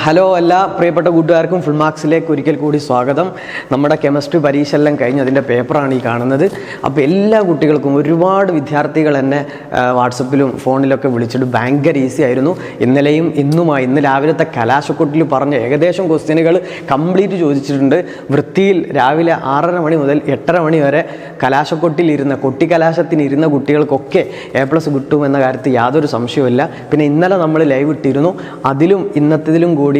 Hello എല്ലാ പ്രിയപ്പെട്ട കൂട്ടുകാർക്കും ഫുൾ മാർക്സിലേക്ക് ഒരിക്കൽ കൂടി സ്വാഗതം. നമ്മുടെ കെമിസ്ട്രി പരീക്ഷ എല്ലാം കഴിഞ്ഞ് അതിൻ്റെ പേപ്പറാണ് ഈ കാണുന്നത്. അപ്പോൾ എല്ലാ കുട്ടികൾക്കും ഒരുപാട് വിദ്യാർത്ഥികൾ എന്നെ വാട്സപ്പിലും ഫോണിലൊക്കെ വിളിച്ചിട്ട് ഭയങ്കര ഈസി ആയിരുന്നു. ഇന്നലെയും ഇന്നുമായി ഇന്ന് രാവിലത്തെ കലാശക്കൊട്ടിൽ പറഞ്ഞ ഏകദേശം ക്വസ്റ്റ്യനുകൾ കംപ്ലീറ്റ് ചോദിച്ചിട്ടുണ്ട്. വൃത്തിയിൽ രാവിലെ 6:30 മണി മുതൽ 8:30 മണി വരെ കലാശക്കൊട്ടിലിരുന്ന കൊട്ടിക്കലാശത്തിനിരുന്ന കുട്ടികൾക്കൊക്കെ A+ കിട്ടുമെന്ന കാര്യത്തിൽ യാതൊരു സംശയവുമില്ല. പിന്നെ ഇന്നലെ നമ്മൾ ലൈവ് ഇട്ടിരുന്നു. അതിലും ഇന്നത്തേതിലും കൂടിയിട്ട്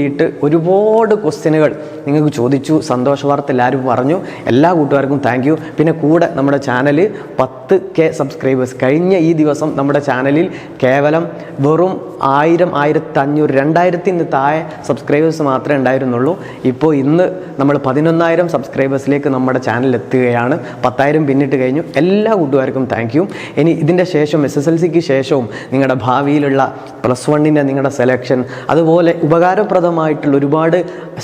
ഒരുപാട് ക്വസ്റ്റ്യനുകൾ നിങ്ങൾക്ക് ചോദിച്ചു. സന്തോഷ വാർത്ത എല്ലാവരും പറഞ്ഞു. എല്ലാ കൂട്ടുകാർക്കും താങ്ക് യു. പിന്നെ കൂടെ നമ്മുടെ ചാനൽ 10K സബ്സ്ക്രൈബേഴ്സ് കഴിഞ്ഞ ഈ ദിവസം നമ്മുടെ ചാനലിൽ കേവലം വെറും 1000, 1500, 2000-ന് താഴെ സബ്സ്ക്രൈബേഴ്സ് മാത്രമേ ഉണ്ടായിരുന്നുള്ളൂ. ഇപ്പോൾ ഇന്ന് നമ്മൾ 11,000 സബ്സ്ക്രൈബേഴ്സിലേക്ക് നമ്മുടെ ചാനൽ എത്തുകയാണ്. 10,000 പിന്നിട്ട് കഴിഞ്ഞു. എല്ലാ കൂട്ടുകാർക്കും താങ്ക് യു. ഇനി ഇതിൻ്റെ ശേഷം SSLCക്ക് ശേഷവും നിങ്ങളുടെ ഭാവിയിലുള്ള +1ൻ്റെ നിങ്ങളുടെ സെലക്ഷൻ, അതുപോലെ ഉപകാരപ്രദമായിട്ടുള്ള ഒരുപാട്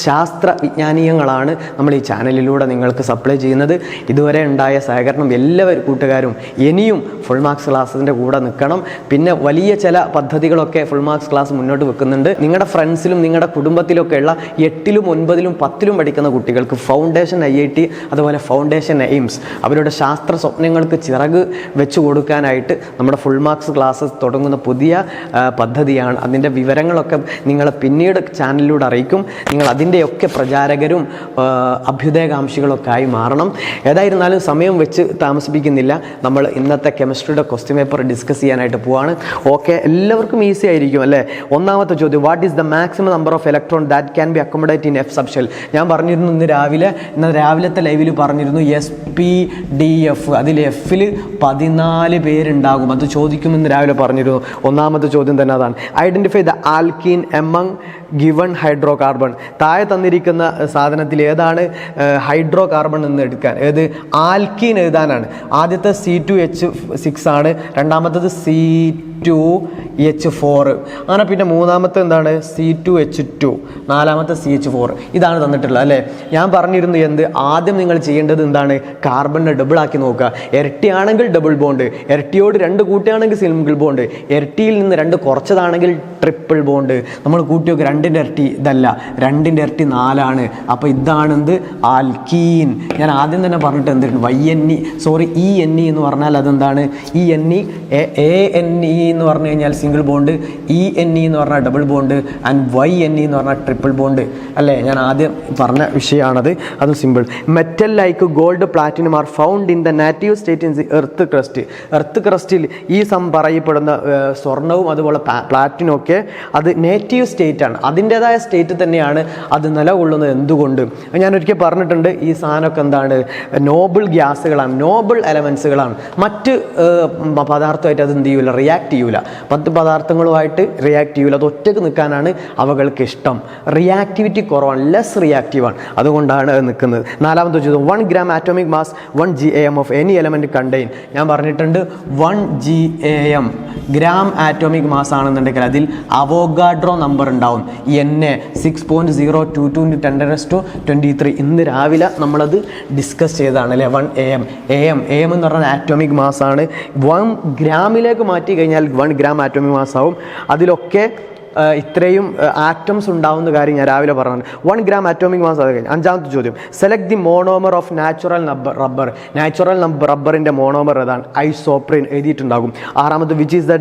ശാസ്ത്ര വിജ്ഞാനീയങ്ങളാണ് നമ്മൾ ഈ ചാനലിലൂടെ നിങ്ങൾക്ക് സപ്ലൈ ചെയ്യുന്നത്. ഇതുവരെ ഉണ്ടായ സഹകരണം എല്ലാവരും കൂട്ടുകാരും ഇനിയും ഫുൾ മാർക്സ് ക്ലാസ്സിൻ്റെ കൂടെ നിൽക്കണം. പിന്നെ വലിയ ചില പദ്ധതികളൊക്കെ ഫുൾ മാർക്സ് ക്ലാസ് മുന്നോട്ട് വെക്കുന്നുണ്ട്. നിങ്ങളുടെ ഫ്രണ്ട്സിലും നിങ്ങളുടെ കുടുംബത്തിലൊക്കെ ഉള്ള 8ലും 9ലും 10ലും പഠിക്കുന്ന കുട്ടികൾക്ക് ഫൗണ്ടേഷൻ IIT അതുപോലെ ഫൗണ്ടേഷൻ എയിംസ് അവരുടെ ശാസ്ത്ര സ്വപ്നങ്ങൾക്ക് ചിറക് വെച്ച് കൊടുക്കാനായിട്ട് നമ്മുടെ ഫുൾ മാർക്സ് ക്ലാസ്സസ് തുടങ്ങുന്ന പുതിയ പദ്ധതിയാണ്. അതിൻ്റെ വിവരങ്ങളൊക്കെ നിങ്ങളെ പിന്നീട് ചാനലിലൂടെ അറിയിക്കും. നിങ്ങൾ അതിൻ്റെയൊക്കെ പ്രചാരകരും അഭ്യുദയകാംക്ഷികളൊക്കെ ആയി മാറണം. ഏതായിരുന്നാലും സമയം വെച്ച് താമസിപ്പിക്കുന്നില്ല. നമ്മൾ ഇന്നത്തെ കെമിസ്ട്രിയുടെ ക്വസ്റ്റ്യൻ പേപ്പർ ഡിസ്കസ് ചെയ്യാനായിട്ട് പോവാണ്. ഓക്കെ, എല്ലാവർക്കും ഈസി ആയിരിക്കും അല്ലേ? ഒന്നാമത്തെ ചോദ്യം, what is the maximum number of electron that can be accommodate in F subshell? ഞാൻ പറഞ്ഞിരുന്നു ഇന്ന് രാവിലത്തെ ലൈവിൽ പറഞ്ഞിരുന്നു SPDF. അതിൽ Fൽ 14 പേരുണ്ടാകും. അത് ചോദിക്കുമെന്ന് രാവിലെ പറഞ്ഞിരുന്നു. ഒന്നാമത്തെ ചോദ്യം തന്നെ അതാണ്. Identify the alkene among given hydro carbon. താഴെ തന്നിരിക്കുന്ന സാധനത്തിൽ ഏതാണ് ഹൈഡ്രോ കാർബൺ എന്ന് എടുക്കാൻ? ഏത് ആൽക്കീൻ എഴുതാനാണ്. ആദ്യത്തെ C2H6 ആണ്, രണ്ടാമത്തത് C2H4 അങ്ങനെ, പിന്നെ മൂന്നാമത്തെ എന്താണ് C2H2, നാലാമത്തെ CH4. ഇതാണ് തന്നിട്ടുള്ളത് അല്ലേ? ഞാൻ പറഞ്ഞിരുന്നു എന്ത് ആദ്യം നിങ്ങൾ ചെയ്യേണ്ടത് എന്താണ്? കാർബണിനെ ഡബിൾ ആക്കി നോക്കുക. ഇരട്ടിയാണെങ്കിൽ ഡബിൾ ബോണ്ട്, ഇരട്ടിയോട് 2 കൂട്ടുകയാണെങ്കിൽ സിംഗിൾ ബോണ്ട്, ഇരട്ടിയിൽ നിന്ന് 2 കുറച്ചതാണെങ്കിൽ ട്രിപ്പിൾ ബോണ്ട്. നമ്മൾ കൂട്ടി നോക്കുക, 2ൻ്റെ ഇരട്ടി ഇതല്ല, 2ൻ്റെ ഇരട്ടി 4ആണ്. അപ്പോൾ ഇതാണെന്ത്? ആൽക്കീൻ. ഞാൻ ആദ്യം തന്നെ പറഞ്ഞിട്ട് എന്തിട്ടുണ്ട്? ENE എന്ന് പറഞ്ഞാൽ അതെന്താണ്? ENE എന്ന് പറഞ്ഞു കഴിഞ്ഞാൽ സിംഗിൾ ബോണ്ട്, ENE എന്ന് പറഞ്ഞാൽ ഡബിൾ ബോണ്ട്, ആൻഡ് YNE എന്ന് പറഞ്ഞാൽ ട്രിപ്പിൾ ബോണ്ട് അല്ലേ? ഞാൻ ആദ്യം പറഞ്ഞ വിഷയമാണത്. അത് simple. Metal like gold, platinum are found in the native state in the earth crust. Earth ക്രസ്റ്റിൽ ഈ പറയപ്പെടുന്ന സ്വർണവും അതുപോലെ പ്ലാറ്റിനും ഒക്കെ അത് നേറ്റീവ് സ്റ്റേറ്റ് ആണ്. അതിൻ്റെതായ സ്റ്റേറ്റ് തന്നെയാണ് അത് നിലകൊള്ളുന്നത്. എന്തുകൊണ്ട്? ഞാൻ ഒരിക്കൽ പറഞ്ഞിട്ടുണ്ട്, ഈ സാധനമൊക്കെ എന്താണ്? നോബിൾ ഗ്യാസുകളാണ്, നോബിൾ എലമെൻസുകളാണ്. മറ്റ് പദാർത്ഥമായിട്ട് അത് എന്ത് ചെയ്യൂല? റിയാക്ട് ചെയ്യൂല. 10 പദാർത്ഥങ്ങളുമായിട്ട് റിയാക്ട് ചെയ്യൂല. അത് ഒറ്റക്ക് നിൽക്കാനാണ് അവകൾക്ക് ഇഷ്ടം. റിയാക്ടിവിറ്റി കുറവാണ്, ലെസ് റിയാക്റ്റീവാണ്. അതുകൊണ്ടാണ് അത് നിൽക്കുന്നത്. നാലാമത്തെ ചോദ്യം, 1 gram atomic mass 1 GAM of any element contain. ഞാൻ പറഞ്ഞിട്ടുണ്ട് 1 GAM ഗ്രാം ആറ്റോമിക് മാസ് ആണെന്നുണ്ടെങ്കിൽ അതിൽ അവോഗാഡ്രോ നമ്പർ ഉണ്ടാവും. NA 6.022 × 10⁻23. ഇന്ന് രാവിലെ നമ്മളത് ഡിസ്കസ് ചെയ്തതാണ് അല്ലേ? 1 AM എന്ന് പറഞ്ഞാൽ ആറ്റോമിക് മാസ് ആണ്. 1 ഗ്രാമിലേക്ക് മാറ്റി കഴിഞ്ഞാൽ 1 gram ആറ്റോമിക് മാസ് ആവും. അതിലൊക്കെ ഇത്രയും ആറ്റംസ് ഉണ്ടാവുന്ന കാര്യം ഞാൻ രാവിലെ പറഞ്ഞത്. 1 gram ആറ്റോമിക് മാസ് അത് കഴിഞ്ഞു. അഞ്ചാമത്തെ ചോദ്യം, select the monomer of natural rubber. Natural റബ്ബറിൻ്റെ മോണോമർ ഏതാണ്? ഐസോപ്രിൻ എഴുതിയിട്ടുണ്ടാകും. ആറാമത്, which is the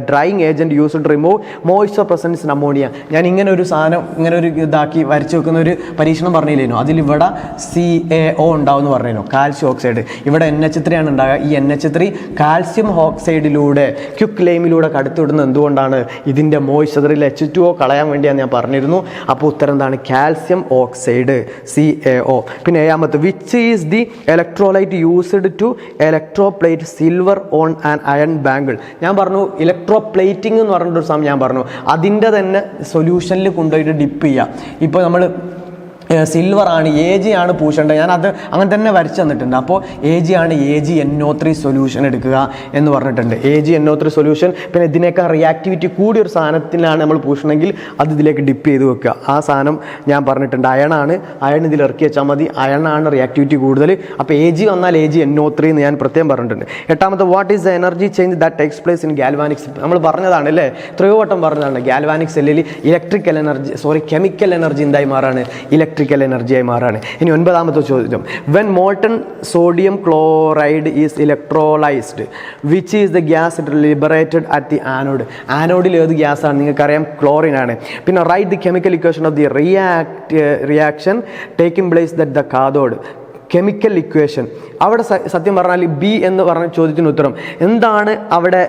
drying agent use to remove moisture presence in ammonia. ഞാൻ ഇങ്ങനെ ഒരു സാധനം ഇങ്ങനെ ഒരു ഇതാക്കി വരച്ച് വെക്കുന്ന ഒരു പരീക്ഷണം പറഞ്ഞില്ലേനോ? അതിലിവിടെ CaO ഉണ്ടാവും എന്ന് പറഞ്ഞിരുന്നു, കാൽസ്യം ഓക്സൈഡ്. ഇവിടെ NH3 ആണ് ഉണ്ടാകുക. ഈ NH3 കാൽസ്യം ഓക്സൈഡിലൂടെ ക്വിക്ക് ലൈമിലൂടെ കടത്തിവിടുന്നത് എന്തുകൊണ്ടാണ്? ഇതിൻ്റെ മോയ്സ്ചറിൽ H2O കളയാൻ വേണ്ടിയാണ് ഞാൻ പറഞ്ഞിരുന്നു. അപ്പോൾ ഉത്തരം എന്താണ്? Calcium oxide, CaO. പിന്നെ ഏഴാമത്തെ, which is the electrolyte used to electroplate silver on an iron bangle. ഞാൻ പറഞ്ഞു ഇലക്ട്രോപ്ലേറ്റിംഗ് എന്ന് പറഞ്ഞിട്ടൊരു സമയം ഞാൻ പറഞ്ഞു. അതിൻ്റെ തന്നെ സൊല്യൂഷനിൽ കൊണ്ടുപോയിട്ട് ഡിപ്പ് ചെയ്യുക. ഇപ്പോൾ നമ്മൾ സിൽവർ ആണ്, AG ആണ് പൂശേണ്ടത്. ഞാനത് അങ്ങനെ തന്നെ വരച്ച് തന്നിട്ടുണ്ട്. അപ്പോൾ AG ആണ്, AgNO3 സൊല്യൂഷൻ എടുക്കുക എന്ന് പറഞ്ഞിട്ടുണ്ട്. AgNO3 solution. പിന്നെ ഇതിനേക്കാൾ റിയാക്ടിവിറ്റി കൂടിയ ഒരു സാധനത്തിലാണ് നമ്മൾ പൂശണമെങ്കിൽ അത് ഇതിലേക്ക് ഡിപ്പ് ചെയ്ത് വെക്കുക. ആ സാധനം ഞാൻ പറഞ്ഞിട്ടുണ്ട്. അയണാണ്, അയൺ ഇതിൽ ഇറക്കി വെച്ചാൽ മതി. അയണാണ് റിയാക്ടിവിറ്റി കൂടുതൽ. അപ്പോൾ AG വന്നാൽ AgNO3 എന്ന് ഞാൻ പ്രത്യേകം പറഞ്ഞിട്ടുണ്ട്. എട്ടാമത്തെ, what is the energy change that takes place in galvanic cell? നമ്മൾ പറഞ്ഞതാണ് അല്ലേ, എത്രയോ വട്ടം പറഞ്ഞതാണ്. ഗാൽവാനിക് സെല്ലിൽ കെമിക്കൽ എനർജി എന്തായി മാറാണ്? ഇലക്ട്രിക്കൽ എനർജിയായി മാറാണ്. ഇനി ഒൻപതാമത്തെ ചോദ്യം, when molten sodium chloride is electrolysed which is the gas liberated at the anode? ആനോഡിൽ ഏത് ഗ്യാസാണ്? നിങ്ങൾക്കറിയാം, ക്ലോറിൻ ആണ്. പിന്നെ write the chemical equation of the reaction taking place that the cathode. Chemical equation അവിടെ സത്യം പറഞ്ഞാൽ ബി എന്ന് പറഞ്ഞ ചോദ്യത്തിന് ഉത്തരം എന്താണ്? അവിടെ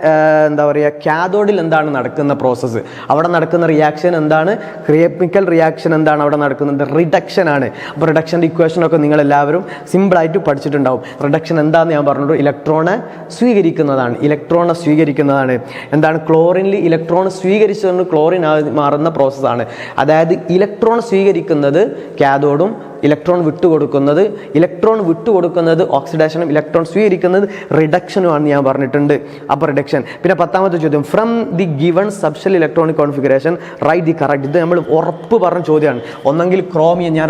എന്താ പറയുക, കാഥോഡിൽ എന്താണ് നടക്കുന്ന പ്രോസസ്സ്, അവിടെ നടക്കുന്ന റിയാക്ഷൻ എന്താണ്? കെമിക്കൽ റിയാക്ഷൻ എന്താണ് അവിടെ നടക്കുന്നത്? റിഡക്ഷൻ ആണ്. അപ്പോൾ റിഡക്ഷൻ്റെ ഇക്വേഷനൊക്കെ നിങ്ങളെല്ലാവരും സിമ്പിളായിട്ട് പഠിച്ചിട്ടുണ്ടാവും. റിഡക്ഷൻ എന്താണെന്ന് ഞാൻ പറഞ്ഞിട്ട് ഇലക്ട്രോണെ സ്വീകരിക്കുന്നതാണ്. എന്താണ്? ക്ലോറിനിൽ ഇലക്ട്രോൺ സ്വീകരിച്ചതുകൊണ്ട് ക്ലോറിൻ മാറുന്ന പ്രോസസ്സാണ്. അതായത് ഇലക്ട്രോൺ സ്വീകരിക്കുന്നത് കാഥോഡും ഇലക്ട്രോൺ വിട്ടുകൊടുക്കുന്നത് ഓക്സിഡേഷനും ഇലക്ട്രോൺ സ്വീകരിക്കുന്നത് റിഡക്ഷനുമാണെന്ന് ഞാൻ പറഞ്ഞിട്ടുണ്ട്. അപ്പോൾ റിഡക്ഷൻ. പിന്നെ പത്താമത്തെ ചോദ്യം, from the given subshell electronic configuration write the correct. ഇത് നമ്മൾ ഉറപ്പ് പറഞ്ഞ ചോദ്യമാണ്. ഒന്നെങ്കിൽ ക്രോമിയം, ഞാൻ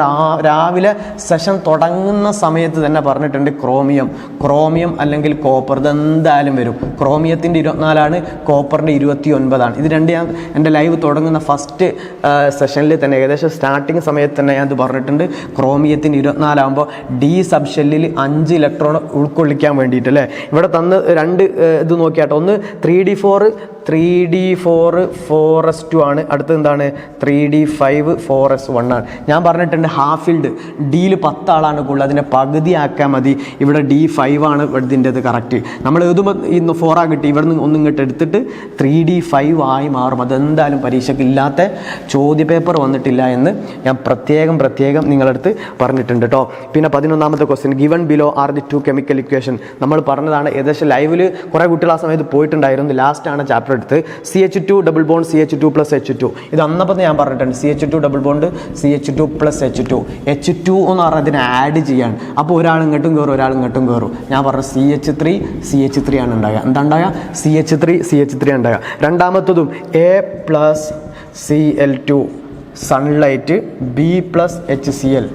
രാവിലെ സെഷൻ തുടങ്ങുന്ന സമയത്ത് തന്നെ പറഞ്ഞിട്ടുണ്ട്, ക്രോമിയം അല്ലെങ്കിൽ കോപ്പർ, ഇതെന്തായാലും വരും. ക്രോമിയത്തിൻ്റെ 24 കോപ്പറിൻ്റെ 29. ഇത് രണ്ട് ഞാൻ എൻ്റെ ലൈവ് തുടങ്ങുന്ന ഫസ്റ്റ് സെഷനിൽ തന്നെ ഏകദേശം സ്റ്റാർട്ടിങ് സമയത്ത് തന്നെ ഞാൻ ഇത് പറഞ്ഞിട്ടുണ്ട്. ക്രോമിയത്തിന് 24 ആകുമ്പോൾ ഡി സബ്ഷെല്ലിൽ 5 ഇലക്ട്രോൺ ഉൾക്കൊള്ളിക്കാൻ വേണ്ടിയിട്ട് അല്ലേ. ഇവിടെ തന്ന് രണ്ട് ഇത് നോക്കിയാട്ടോ, ഒന്ന് 3d4 4s2 ആണ്, അടുത്ത് എന്താണ് 3d5 4s1 ആണ്. ഞാൻ പറഞ്ഞിട്ടുണ്ട് ഹാഫ് ഫീൽഡ് ഡിയിൽ 10 ആളാണ് കൂടുതൽ, അതിൻ്റെ പകുതി ആക്കാൻ മതി. ഇവിടെ D5 ആണ് ഇതിൻ്റെത് കറക്റ്റ്. നമ്മൾ എഴുതുമ്പോൾ ഇന്ന് 4 കിട്ടി, ഇവിടെ നിന്ന് ഒന്നും ഇങ്ങോട്ട് എടുത്തിട്ട് 3d5 ആയി മാറും. അതെന്തായാലും പരീക്ഷയ്ക്ക് ഇല്ലാത്ത ചോദ്യ പേപ്പർ വന്നിട്ടില്ല എന്ന് ഞാൻ പ്രത്യേകം നിങ്ങളടുത്ത് പറഞ്ഞിട്ടുണ്ട് കേട്ടോ. പിന്നെ 11ാമത്തെ question, given below are the 2 chemical equation. നമ്മൾ പറഞ്ഞതാണ്, ഏകദേശം ലൈവിൽ കുറേ കുട്ടികൾ ആ സമയത്ത് പോയിട്ടുണ്ടായിരുന്നു. ലാസ്റ്റാണ് ചാപ്റ്റർ എടുത്ത് CH2 double bond CH2 + H2. ഇത് അന്നപ്പോൾ ഞാൻ പറഞ്ഞിട്ടുണ്ട്, CH2 double bond CH2 + H2. H2 എന്ന് പറഞ്ഞാൽ അതിനെ ആഡ് ചെയ്യാണ്. അപ്പോൾ ഒരാൾ ഇങ്ങോട്ടും കയറും. ഞാൻ പറഞ്ഞു CH3 ആണ് ഉണ്ടാകുക. എന്താ ഉണ്ടാകുക? CH3 ഉണ്ടാകുക. രണ്ടാമത്തതും A+Cl2 സൺലൈറ്റ് B+HCl.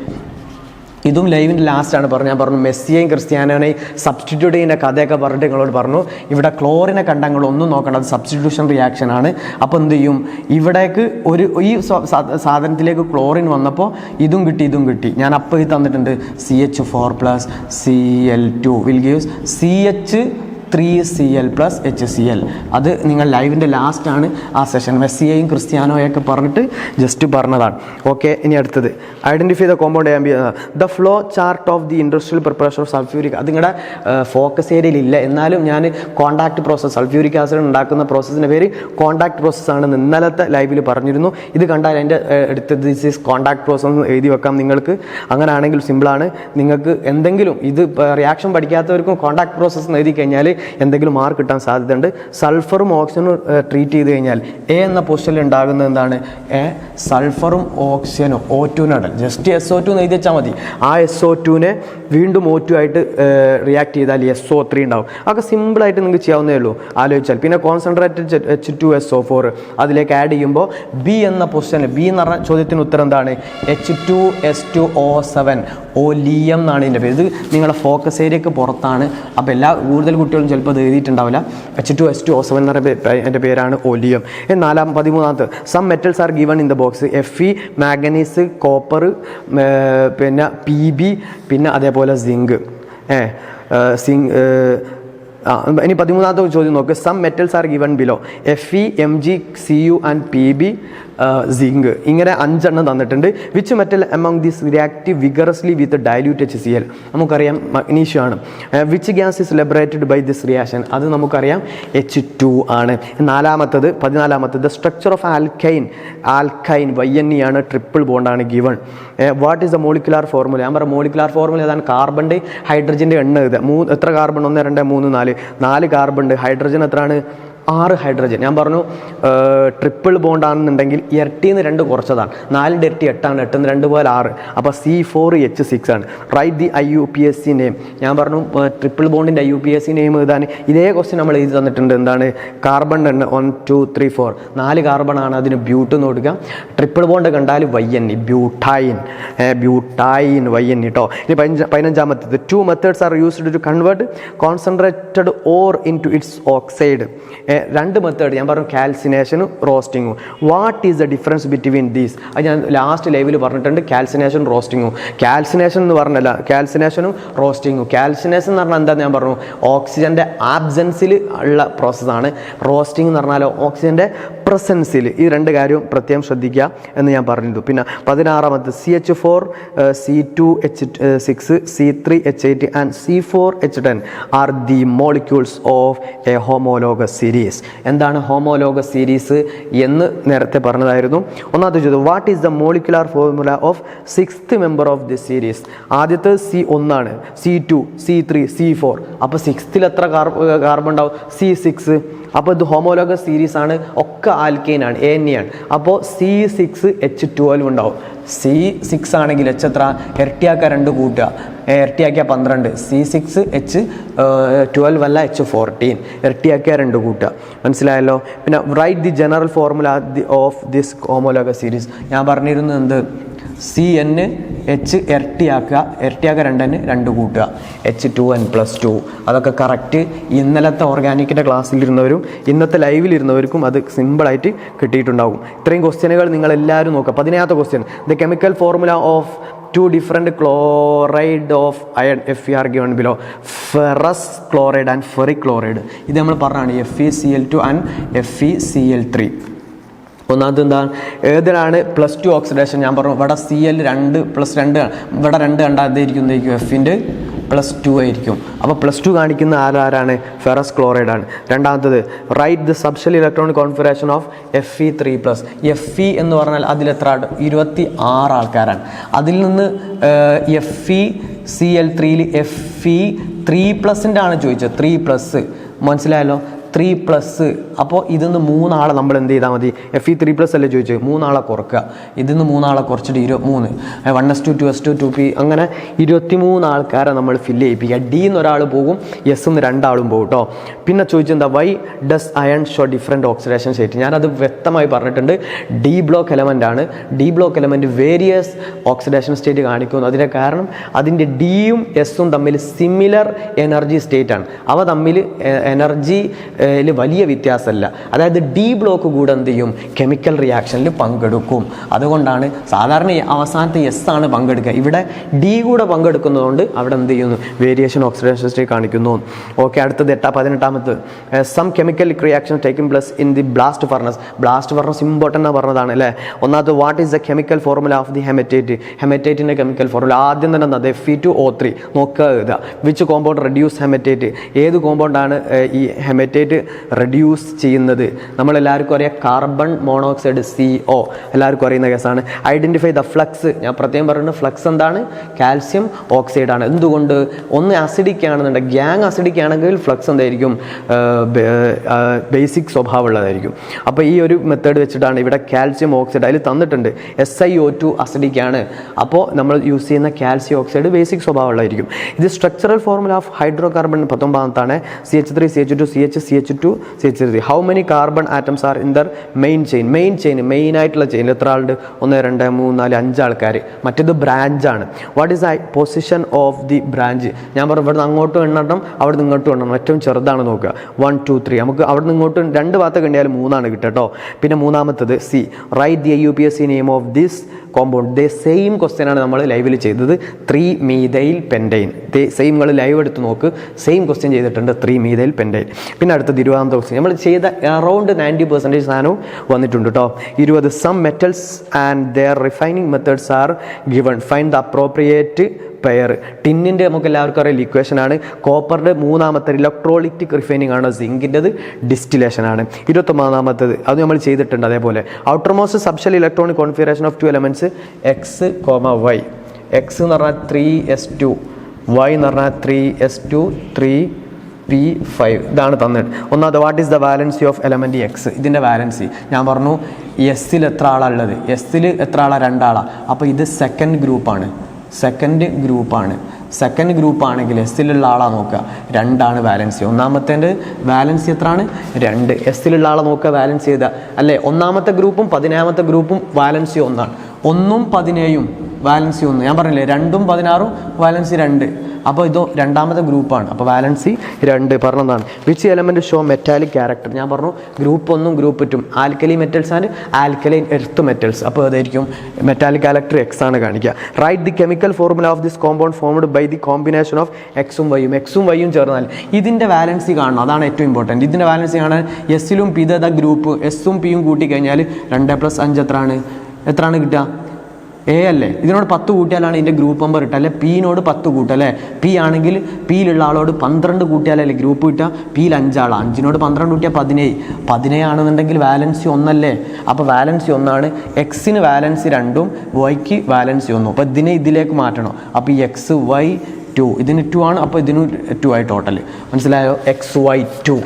ഇതും ലൈവിൻ്റെ ലാസ്റ്റാണ് ഞാൻ പറഞ്ഞു മെസ്സിയെയും ക്രിസ്ത്യാനോനെയും സബ്സ്റ്റിറ്റ്യൂട്ട് ചെയ്യുന്ന കഥയൊക്കെ പറഞ്ഞിട്ട് നിങ്ങളോട് പറഞ്ഞു. ഇവിടെ ക്ലോറിനെ കണ്ടങ്ങൾ ഒന്നും നോക്കണം, അത് സബ്സ്റ്റിറ്റ്യൂഷൻ റിയാക്ഷൻ ആണ്. അപ്പോൾ എന്ത് ചെയ്യും, ഇവിടേക്ക് ഈ സാധനത്തിലേക്ക് ക്ലോറിൻ വന്നപ്പോൾ ഇതും കിട്ടി. ഞാൻ അപ്പോൾ ഇത് തന്നിട്ടുണ്ട്, CH4 + Cl2 will gives CH3Cl + HCl. അത് നിങ്ങൾ ലൈവിൻ്റെ ലാസ്റ്റാണ് ആ സെഷൻ. മെസ്സിയെയും ക്രിസ്ത്യാനോയൊക്കെ പറഞ്ഞിട്ട് ജസ്റ്റ് പറഞ്ഞതാണ്. ഓക്കെ, ഇനി അടുത്തത് identify the compound the flow chart of the industrial preparation of sulphuric. അത് നിങ്ങളുടെ ഫോക്കസ് ഏരിയയിൽ ഇല്ല, എന്നാലും ഞാൻ കോണ്ടാക്ട് പ്രോസസ്സ്, സൾഫ്യൂരിക് ആസിഡ് ഉണ്ടാക്കുന്ന പ്രോസസ്സിൻ്റെ പേര് കോണ്ടാക്ട് പ്രോസസ്സാണെന്ന് ഇന്നലത്തെ ലൈവിൽ പറഞ്ഞിരുന്നു. ഇത് കണ്ടാൽ എൻ്റെ അടുത്തത് ദിസ് ഈസ് കോണ്ടാക്ട് പ്രോസസ്സ് എഴുതി വെക്കാം നിങ്ങൾക്ക്. അങ്ങനെ ആണെങ്കിൽ സിമ്പിളാണ്. നിങ്ങൾക്ക് എന്തെങ്കിലും ഇത് റിയാക്ഷൻ പഠിക്കാത്തവർക്കും കോണ്ടാക്ട് പ്രോസസ്സ് എഴുതി കഴിഞ്ഞാൽ എന്തെങ്കിലും മാർക്ക് കിട്ടാൻ സാധ്യതയുണ്ട്. സൾഫറും ഓക്സിജനും ട്രീറ്റ് ചെയ്ത് കഴിഞ്ഞാൽ എ എന്ന പൊസിഷനിൽ ഉണ്ടാകുന്നത് എന്താണ്? സൾഫറും ഓക്സിജനും O2 ജസ്റ്റ് SO2 എന്ന് എഴുതി വെച്ചാൽ മതി. ആ SO2നെ വീണ്ടും O2 ആയിട്ട് റിയാക്ട് ചെയ്താൽ SO3 ഉണ്ടാവും. അതൊക്കെ സിമ്പിളായിട്ട് നിങ്ങൾക്ക് ചെയ്യാവുന്നേ ഉള്ളൂ ആലോചിച്ചാൽ. പിന്നെ കോൺസെൻട്രേറ്റഡ് H2SO4 അതിലേക്ക് ആഡ് ചെയ്യുമ്പോൾ ബി എന്ന പൊസിഷനിൽ, ബി എന്ന് പറഞ്ഞ ചോദ്യത്തിന് ഉത്തരം എന്താണ്? H2S2O7 ഓലിയം എന്നാണ് ഇതിൻ്റെ പേര്. ഇത് നിങ്ങളുടെ ഫോക്കസ് ഏരിയക്ക് പുറത്താണ്. അപ്പോൾ കൂടുതൽ കുട്ടികളും ചിലപ്പോൾ അത് എഴുതിയിട്ടുണ്ടാവില്ല. H2S2O7 എന്ന് പറയുന്ന എൻ്റെ പേരാണ് ഓലിയം. 13ാമത്തെ some metals are given in the box. Fe, manganese, copper, പിന്നെ PB, പിന്നെ അതേപോലെ സിങ്ക്. ഇനി 13ാമത്തെ ചോദ്യം നോക്ക്. Some metals are given below. Fe, Mg, Cu and PB, zinc. ഇങ്ങനെ 5 എണ്ണം തന്നിട്ടുണ്ട്. Which metal among this reactive vigorously with dilute HCl? നമുക്കറിയാം മഗ്നീഷ്യം ആണ്. Which gas is liberated by this reaction? അത് നമുക്കറിയാം H2 ആണ്. 14ാമത്തത് സ്ട്രക്ചർ ഓഫ് ആൽക്കൈൻ YNE ആണ്, triple ബോണ്ടാണ് given. What is the molecular formula? ഞാൻ പറയാം മോളിക്കുലാർ ഫോർമുല ഏതാണ്? കാർബണിൻ്റെ ഹൈഡ്രജൻ്റെ എണ്ണം എഴുതുക. എത്ര കാർബൺ? 1 2 3 4 കാർബൺ ഉണ്ട്. ഹൈഡ്രജൻ എത്രയാണ്? 6 ഹൈഡ്രജൻ. ഞാൻ പറഞ്ഞു ട്രിപ്പിൾ ബോണ്ട് ആണെന്നുണ്ടെങ്കിൽ ഇരട്ടിന്ന് 2 കുറച്ചതാണ്. 4ൻ്റെ ഇരട്ടി 8ആണ്, 8 2 പോലെ 6. അപ്പോൾ C4H6 ആണ്. Write the IUPAC name. ഞാൻ പറഞ്ഞു ട്രിപ്പിൾ ബോണ്ടിൻ്റെ IUPAC നെയിം എഴുതാൻ ഇതേ ക്വസ്റ്റ്യൻ നമ്മൾ എഴുതി തന്നിട്ടുണ്ട്. എന്താണ്? കാർബൺ 1 2 3 4 4 കാർബൺ ആണ്, അതിന് ബ്യൂട്ട് എന്ന് കൊടുക്കുക. ട്രിപ്പിൾ ബോണ്ട് കണ്ടാൽ YN, ബ്യൂട്ടൈൻ, ബ്യൂട്ടൈൻ YN കേട്ടോ. ഇനി 15ാമത്തേത് 2 methods are used to convert concentrated ore into its oxide. 2 method ഞാൻ പറഞ്ഞു, കാൽസിനേഷനും റോസ്റ്റിങ്ങും. What is the difference between these? അത് ഞാൻ ലാസ്റ്റ് ലൈവിൽ പറഞ്ഞിട്ടുണ്ട്. കാൽസിനേഷൻ റോസ്റ്റിങ്ങും. കാൽസിനേഷൻ എന്ന് പറഞ്ഞല്ല, കാൽസിനേഷനും റോസ്റ്റിങ്ങും. കാൽസിനേഷൻ എന്ന് പറഞ്ഞാൽ എന്താ? ഞാൻ പറഞ്ഞു ഓക്സിജൻ്റെ ആബ്സെൻസിൽ ഉള്ള പ്രോസസ്സാണ്. റോസ്റ്റിംഗ് എന്ന് പറഞ്ഞാൽ ഓക്സിജൻ്റെ പ്രസൻസിൽ. ഈ 2 കാര്യവും പ്രത്യേകം ശ്രദ്ധിക്കുക എന്ന് ഞാൻ പറഞ്ഞിരുന്നു. പിന്നെ 16ാമത്തെ CH4 C2H6 C3H8 and C4H10 are the molecules of A homologous series. എന്താണ് ഹോമോലോഗസ് സീരീസ് എന്ന് നേരത്തെ പറഞ്ഞതായിരുന്നു. ഒന്നാമത്തെ ചോദ്യം, what is the molecular formula of 6th member of the series? ആദ്യത്തെ C1 ആണ്, C2 C3 C4. അപ്പോൾ 6th എത്ര കാർബൺ ഉണ്ടാവും? C6. അപ്പോൾ ഇത് ഹോമോലോഗസ് സീരീസ് ആണ്, ഒക്കെ ആൽക്കെയിൻ ആണ്, ANA ആണ്. അപ്പോൾ C6H12 ഉണ്ടാവും. C6 ആണെങ്കിൽ H എത്ര? ഇരട്ടിയാക്കുക 2 കൂട്ടുക, ഇരട്ടിയാക്കിയ 12. C6H12 അല്ല, H14. ഇരട്ടിയാക്കിയ 2 കൂട്ടുക. മനസ്സിലായല്ലോ? പിന്നെ write the general formula of this homologous series. ഞാൻ പറഞ്ഞിരുന്നു എന്ത്? CnH ഇരട്ടിയാക്കുക 2n 2 കൂട്ടുക, H2n+2. അതൊക്കെ കറക്റ്റ്. ഇന്നലത്തെ ഓർഗാനിക്കിൻ്റെ ക്ലാസ്സിലിരുന്നവരും ഇന്നത്തെ ലൈവിലിരുന്നവർക്കും അത് സിമ്പിളായിട്ട് കിട്ടിയിട്ടുണ്ടാകും. ഇത്രയും ക്വസ്റ്റ്യനുകൾ നിങ്ങളെല്ലാവരും നോക്കുക. 17ാമത്തെ question, the chemical formula of 2 different chloride of iron Fe are given below. Ferrous chloride and ferric chloride. ഇത് നമ്മൾ പറഞ്ഞാണ് FeCl2 and FeCl3. ഒന്നാമത് എന്താണ്? ഏതിനാണ് +2 ഓക്സിഡേഷൻ? ഞാൻ പറഞ്ഞു ഇവിടെ Cl 2+2, ഇവിടെ 2 കണ്ടാൽ എന്തായിരിക്കും? Fൻ്റെ +2 ആയിരിക്കും. അപ്പോൾ +2 കാണിക്കുന്ന ആരാണ്? ഫെറസ് ക്ലോറൈഡ് ആണ്. രണ്ടാമത്തത്, write the subshell electronic configuration of Fe3+. Fe എന്ന് പറഞ്ഞാൽ അതിലെത്ര? 26 ആൾക്കാരാണ്. അതിൽ നിന്ന് FeCl3യിൽ Fe3+ൻ്റെ ആണ് ചോദിച്ചത്. 3+, മനസ്സിലായല്ലോ? 3+. അപ്പോൾ ഇതിന്ന് 3 ആളെ നമ്മൾ എന്ത് ചെയ്താൽ മതി? Fe3+ അല്ലേ ചോദിച്ചത്? 3 ആളെ കുറക്കുക. ഇതിന്ന് 3 ആളെ കുറച്ചിട്ട് 23, 1s2 2s2 2p, അങ്ങനെ 23 ആൾക്കാരെ നമ്മൾ ഫില്ല് ചെയ്യിപ്പിക്കുക. D എന്ന് ഒരാൾ പോകും, S എന്ന് 2 ആളും പോകും കേട്ടോ. പിന്നെ ചോദിച്ചെന്താ? Why does iron show different oxidation state? ഞാനത് വ്യക്തമായി പറഞ്ഞിട്ടുണ്ട്. D ബ്ലോക്ക് എലമെൻ്റ് ആണ്. D block element various oxidation state കാണിക്കുന്നു. അതിൻ്റെ കാരണം അതിൻ്റെ Dയും Sഉം തമ്മിൽ സിമിലർ എനർജി സ്റ്റേറ്റ് ആണ്. അവ തമ്മിൽ എനർജി വലിയ വ്യത്യാസമല്ല. അതായത് D ബ്ലോക്ക് കൂടെ എന്ത് ചെയ്യും? കെമിക്കൽ റിയാക്ഷനിൽ പങ്കെടുക്കും. അതുകൊണ്ടാണ് സാധാരണ അവസാനത്തെ S ആണ് പങ്കെടുക്കുക. ഇവിടെ D കൂടെ പങ്കെടുക്കുന്നതുകൊണ്ട് അവിടെ എന്ത് ചെയ്യുന്നു? വേരിയേഷൻ ഓക്സിഡേഷൻ സ്റ്റേറ്റ് കാണിക്കുന്നു. ഓക്കെ, അടുത്തത് 18ാമത്, some chemical reaction taking place in the blast furnace. Blast furnace important പറഞ്ഞതാണ് അല്ലേ? ഒന്നാമത്, what is the chemical formula of the hematite? ഹെമറ്റേറ്റിൻ്റെ കെമിക്കൽ ഫോർമുല ആദ്യം തന്നെ എന്താ? Fe2O3. നോക്കുക എഴുതുക. Which compound reduce hematite? ഏത് കോമ്പൗണ്ടാണ് ഈ ഹെമറ്റേറ്റ് റെഡ്യൂസ് ചെയ്യുന്നത്? നമ്മളെല്ലാവർക്കും അറിയാം, കാർബൺ മോണോക്സൈഡ് CO. എല്ലാവർക്കും അറിയുന്ന കേസാണ്. Identify the flux. ഞാൻ പ്രത്യേകം പറയുന്നത് ഫ്ലക്സ് എന്താണ്? കാൽസ്യം ഓക്സൈഡ് ആണ്. എന്തുകൊണ്ട്? ഒന്ന് ആസിഡിക് ആണെന്നുണ്ടെങ്കിൽ, ഗ്യാങ് ആസിഡിക് ആണെങ്കിൽ ഫ്ലക്സ് എന്തായിരിക്കും? ബേസിക് സ്വഭാവമുള്ളതായിരിക്കും. അപ്പോൾ ഈ ഒരു മെത്തേഡ് വെച്ചിട്ടാണ് ഇവിടെ കാൽസ്യം ഓക്സൈഡ് അതിൽ തന്നിട്ടുണ്ട്. SiO2 അസിഡിക് ആണ്. അപ്പോൾ നമ്മൾ യൂസ് ചെയ്യുന്ന കാൽസ്യം ഓക്സൈഡ് ബേസിക് സ്വഭാവമുള്ളതായിരിക്കും. ഇത് structural formula of hydrocarbon 19ാമത്താണ്. CH3 CH2 CH2 CH3. How many carbon atoms are in the main chain? Main ആയിട്ടുള്ള ചെയിൻ എത്ര ആളുണ്ട്? 1 2 3 4 5 ആൾക്കാർ. മറ്റേത് ബ്രാഞ്ചാണ്. What is the position of the branch? ഞാൻ പറഞ്ഞു ഇവിടെ നിന്ന് അങ്ങോട്ടും എണ്ണണം, അവിടെ നിന്ന് ഇങ്ങോട്ടും എണ്ണണം. ഏറ്റവും ചെറുതാണ് നോക്കുക. 1 2 3. നമുക്ക് അവിടെ നിന്ന് ഇങ്ങോട്ടും 2 ഭാഗത്ത് എണ്ണിയാൽ 3 കിട്ടുക കേട്ടോ. പിന്നെ 3ാമത്തത് C. Write the IUPAC name of this compound. ദേ സെയിം ക്വസ്റ്റ്യൻ ആണ് നമ്മൾ ലൈവിൽ ചെയ്തത്. 3-methyl pentane. സെയിം നിങ്ങൾ ലൈവ് എടുത്ത് നോക്ക്, സെയിം ക്വസ്റ്റ്യൻ ചെയ്തിട്ടുണ്ട്. 3-methyl pentane. പിന്നെ അടുത്തത് 20ാമത്തെ ക്വസ്റ്റ്യൻ നമ്മൾ ചെയ്ത അറൗണ്ട് 90% സാധനവും വന്നിട്ടുണ്ട് കേട്ടോ. 20, some metals and their refining methods are given. Find the appropriate pair. ടിന്നിൻ്റെ നമുക്ക് എല്ലാവർക്കും അറിയാം ഇക്വേഷൻ ആണ്. കോപ്പറിൻ്റെ 3ാമത്തെ ഇലക്ട്രോളിറ്റിക് റിഫൈനിങ് ആണ്. സിങ്കിൻ്റെത് ഡിസ്റ്റിലേഷൻ ആണ്. 21ാമത്തേത് അത് നമ്മൾ ചെയ്തിട്ടുണ്ട്. അതേപോലെ outermost subshell electronic configuration of 2 elements X, Y. X എന്ന് പറഞ്ഞാൽ 3s2, Y എന്ന് പറഞ്ഞാൽ 3s2 3 P5 ഇതാണ് തന്നിട്ട്. ഒന്നാമത് what is the valency of element X, ഇതിൻ്റെ വാലൻസി ഞാൻ പറഞ്ഞു എസ്സിൽ എത്ര ആളാണ് ഉള്ളത്, എസ്സിൽ എത്ര ആളാണ്, 2 ആളാണ്. അപ്പോൾ ഇത് സെക്കൻഡ് ഗ്രൂപ്പാണ്. സെക്കൻഡ് ഗ്രൂപ്പ് ആണെങ്കിൽ എസ്സിലുള്ള ആളാണ് നോക്കുക, 2 ആണ് വാലൻസി. ഒന്നാമത്തേൻ്റെ വാലൻസി എത്രയാണ്, 2. എസ്സിലുള്ള ആളെ നോക്കുക, വാലൻസി ചെയ്താൽ അല്ലേ. ഒന്നാമത്തെ ഗ്രൂപ്പും 15ാമത്തെ ഗ്രൂപ്പും വാലൻസി 1 ആണ്. 1ഉം 17ഉം വാലൻസി 1. ഞാൻ പറഞ്ഞില്ലേ 2ഉം 16ഉം വാലൻസി 2. അപ്പോൾ ഇത് രണ്ടാമത്തെ ഗ്രൂപ്പാണ്. അപ്പോൾ വാലൻസി 2 പറഞ്ഞതാണ്. Which element show metallic character, ഞാൻ പറഞ്ഞു ഗ്രൂപ്പ് 1ഉം ഗ്രൂപ്പ് 2ഉം alkali metals and alkaline earth metals. അപ്പോൾ അതായിരിക്കും മെറ്റാലിക് ക്യാരക്ടർ എക്സ് ആണ് കാണിക്കുക. Write the chemical formula of this compound formed by the combination of എക്സും വൈയും ചേർന്നാൽ ഇതിൻ്റെ വാലൻസി കാണണം, അതാണ് ഏറ്റവും ഇമ്പോർട്ടൻറ്റ്. ഇതിൻ്റെ വാലൻസി കാണാൻ എസ്സിലും പി ഇതാ ഗ്രൂപ്പ് എസ്സും പിയും കൂട്ടിക്കഴിഞ്ഞാൽ 2 + 5 എത്രയാണ് കിട്ടുക, എ അല്ലേ. ഇതിനോട് 10 കൂട്ടിയാലാണ് ഇതിൻ്റെ ഗ്രൂപ്പ് നമ്പർ കിട്ടുക, അല്ലെ പിന്നോട് 10 കൂട്ടുക അല്ലേ. പി ആണെങ്കിൽ പിയിലുള്ള ആളോട് 12 കൂട്ടിയാലല്ലേ ഗ്രൂപ്പ് കിട്ടുക. പിയിൽ 5 ആളാണ്, 5നോട് 12 കൂട്ടിയാൽ 17 ആണെന്നുണ്ടെങ്കിൽ വാലൻസി 1 അല്ലേ. അപ്പോൾ വാലൻസി 1 ആണ്. എക്സിന് വാലൻസി 2ഉം വൈക്ക് വാലൻസി 1ഉം. അപ്പോൾ ഇതിലേക്ക് മാറ്റണം. അപ്പോൾ ഈ XY2 ഇതിന് 2 ആണ്, അപ്പോൾ ഇതിന് 2 ആയി ടോട്ടൽ. മനസ്സിലായോ? XY2.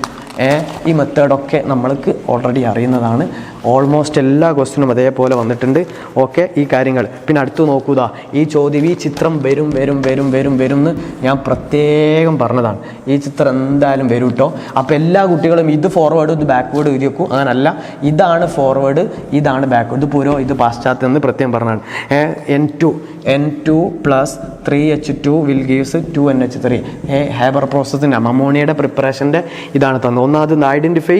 ഈ മെത്തേഡൊക്കെ നമ്മൾക്ക് ഓൾറെഡി അറിയുന്നതാണ്. ഓൾമോസ്റ്റ് എല്ലാ ക്വസ്റ്റ്യനും അതേപോലെ വന്നിട്ടുണ്ട്. ഓക്കെ, ഈ കാര്യങ്ങൾ പിന്നെ അടുത്ത് നോക്കുക. ഈ ചോദ്യം, ഈ ചിത്രം വരും എന്ന് ഞാൻ പ്രത്യേകം പറഞ്ഞതാണ്. ഈ ചിത്രം എന്തായാലും വരും കേട്ടോ. അപ്പോൾ എല്ലാ കുട്ടികളും ഇത് ഫോർവേഡ് ഇത് ബാക്ക്വേഡ് എഴുതി വെക്കും. അങ്ങനല്ല, ഇതാണ് ഫോർവേഡ്, ഇതാണ് ബാക്ക്വേഡ്, ഇത് പാശ്ചാത്യം എന്ന് പ്രത്യേകം പറഞ്ഞതാണ്. N2 + 3H2 will gives 2NH3. Haber പ്രോസസ്സിൻ്റെ അമോണിയയുടെ പ്രിപ്പറേഷൻ്റെ ഇതാണ് തന്നത്. ഒന്നാമത് identify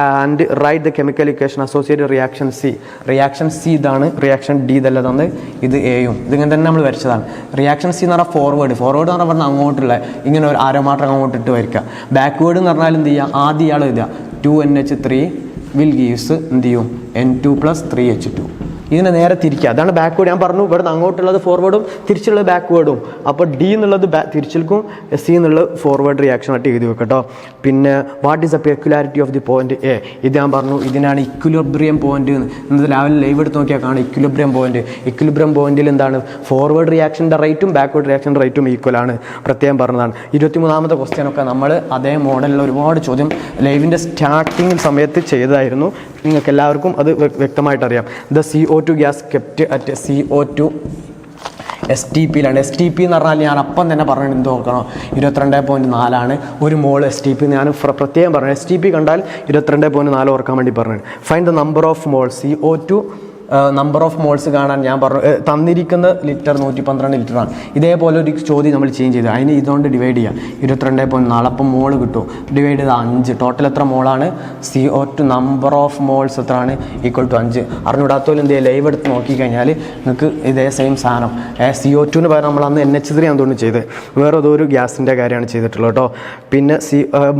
and write the chemical equation associated reaction C ഇതാണ്. റിയാക്ഷൻ ഡി ഇതല്ല തന്നത്, ഇത് എയും. ഇതിങ്ങനെ തന്നെ നമ്മൾ വരച്ചതാണ്. റിയാക്ഷൻ സി എന്ന് പറഞ്ഞാൽ ഫോർവേഡ് എന്ന് പറഞ്ഞാൽ അങ്ങോട്ടുള്ള ഇങ്ങനെ ഒരു അരമാറ്റം അങ്ങോട്ട് ഇട്ട് വരയ്ക്കുക. ബാക്ക്വേഡ് എന്ന് പറഞ്ഞാൽ എന്ത് ചെയ്യുക, ആദ്യം ഇയാൾ എഴുതുക 2NH3 വിൽ ഗീവ്സ് എന്ത് ചെയ്യും N2 + 3H2. ഇതിനെ നേരെ തിരിക്കുക, അതാണ് ബാക്ക്വേഡ്. ഞാൻ പറഞ്ഞു ഇവിടുന്ന് അങ്ങോട്ടുള്ളത് ഫോർവേഡും തിരിച്ചുള്ളത് ബാക്ക്വേഡും. അപ്പോൾ ഡി എന്നുള്ളത് തിരിച്ചിൽക്കും, സി എന്നുള്ളത് ഫോർവേഡ് റിയാക്ഷൻ ആയിട്ട് എഴുതി വെക്കട്ടോ. പിന്നെ what is the peculiarity of the point A, ഇത് ഞാൻ പറഞ്ഞു ഇതിനാണ് ഇക്വിലിബ്രിയം പോയിന്റ്. ഇന്നത്തെ രാവിലെ ലൈവ് എടുത്ത് നോക്കിയാൽ കാണാം ഇക്വിലിബ്രിയം പോയിന്റിൽ എന്താണ് ഫോർവേഡ് റിയാക്ഷൻ്റെ റേറ്റും ബാക്ക്വേഡ് റിയാക്ഷൻ്റെ റേറ്റും ഈക്വൽ ആണ്. പ്രത്യേകം പറഞ്ഞതാണ്. 23ാമത്തെ ക്വസ്റ്റ്യനൊക്കെ നമ്മൾ അതേ മോഡലിൽ ഒരുപാട് ചോദ്യം ലൈവിൻ്റെ സ്റ്റാർട്ടിങ് സമയത്ത് ചെയ്തതായിരുന്നു. നിങ്ങൾക്ക് എല്ലാവർക്കും അത് വ്യക്തമായിട്ട് അറിയാം. The CO2 gas kept at CO2 STPയിലാണ്. STP എന്ന് പറഞ്ഞാൽ ഞാൻ അപ്പം തന്നെ പറഞ്ഞിട്ട് എന്ത് നോക്കണം, 22.4 ആണ് 1 മോൾ STP. ഞാൻ പ്രത്യേകം പറഞ്ഞു STP കണ്ടാൽ 22.4 ഓർക്കാൻ വേണ്ടി പറഞ്ഞു. Find the number of mall CO2 number of moles കാണാൻ ഞാൻ പറഞ്ഞു. തന്നിരിക്കുന്ന ലിറ്റർ 112 ലിറ്ററാണ്. ഇതേപോലെ ഒരു ചോദ്യം നമ്മൾ ചേഞ്ച് ചെയ്ത് അതിന് ഇതുകൊണ്ട് ഡിവൈഡ് ചെയ്യാം. 22.4 അപ്പം മോള് കിട്ടും. ഡിവൈഡ് ചെയ്ത് 5. ടോട്ടൽ എത്ര മോളാണ്? CO2 നമ്പർ ഓഫ് മോൾസ് എത്രയാണ്? = 5. അറിഞ്ഞുവിടാത്തവരും എന്ത് ചെയ്യുക, ലൈവ് എടുത്ത് നോക്കിക്കഴിഞ്ഞാൽ നിങ്ങൾക്ക് ഇതേ സെയിം സാധനം CO2 പകരം നമ്മൾ അന്ന് NH3 ആണെന്ന് ചെയ്ത് വേറെ ഏതൊരു ഗ്യാസിൻ്റെ കാര്യമാണ് ചെയ്തിട്ടുള്ളത് കേട്ടോ. പിന്നെ